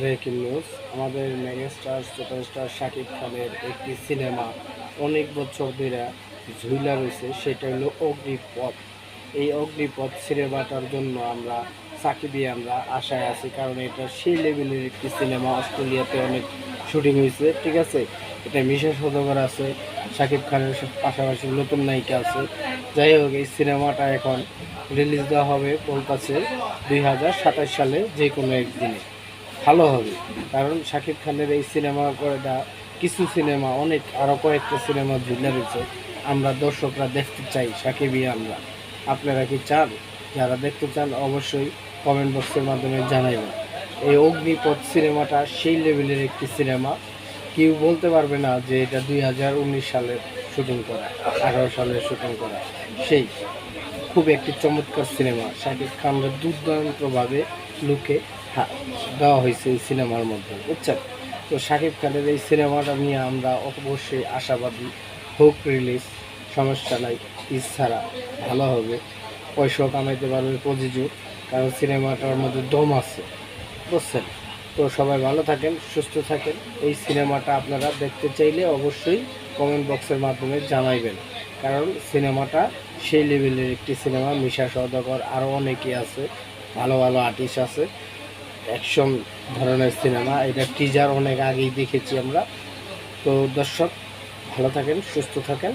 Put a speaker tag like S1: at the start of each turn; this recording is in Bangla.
S1: Breaking news. আমাদের মেগাস্টার সুপারস্টার শাকিব খানের একটি সিনেমা অনেক বছর ধরে ঝুইলা রয়েছে, সেটা হলো অগ্নিপথ। এই অগ্নিপথ সিনেমাটার জন্য আমরা সাকিবিয়ানরা আশায় আছি, কারণ এটা সেই লেভেলের একটি সিনেমা। অস্ট্রেলিয়াতে অনেক শুটিং হয়েছে, ঠিক আছে। এটা মিশা সওদাগর আছে, শাকিব খানের পাশাপাশি নতুন নায়িকা আছে। যাই হোক, এই সিনেমাটা এখন রিলিজ দেওয়া হবে বলতেছে 2027 সালে, যে কোনো একদিনে। ভালো হবে, কারণ শাকিব খানের এই সিনেমা করেটা কিছু সিনেমা অনেক আরও কয়েকটা সিনেমা ঝুলে রয়েছে। আমরা দর্শকরা দেখতে চাই সাকিবই আমরা। আপনারা কি চান? যারা দেখতে চান অবশ্যই কমেন্ট বক্সের মাধ্যমে জানাইবেন। এই অগ্নিপথ সিনেমাটা সেই লেভেলের একটি সিনেমা, কেউ বলতে পারবে না যে এটা 2019 সালের শুটিং করা, 18 সালের শুটিং করা। সেই খুব একটি চমৎকার সিনেমা। শাকিব খানরা দুর্দান্তভাবে লুকে দেওয়া হয়েছে এই সিনেমার মধ্যে, বুঝছেন। তো শাকিব খানের এই সিনেমাটা নিয়ে আমরা অবশ্যই আশাবাদী। হোক রিলিজ, সমস্যা নাই। ছাড়া ভালো হবে, পয়সাও কামাইতে পারবে প্রযোজক, কারণ সিনেমাটার মধ্যে দম আছে, বুঝছেন। তো সবাই ভালো থাকেন, সুস্থ থাকেন। এই সিনেমাটা আপনারা দেখতে চাইলে অবশ্যই কমেন্ট বক্সের মাধ্যমে জানাইবেন, কারণ সিনেমাটা সেই লেভেলের একটি সিনেমা। মিশা সওদাগর আরও অনেকেই আছে, ভালো ভালো আর্টিস্ট আছে। অ্যাকশন ধরনের সিনেমা। এটা টিজার অনেক আগেই দেখেছি আমরা। তো দর্শক ভালো থাকেন, সুস্থ থাকেন।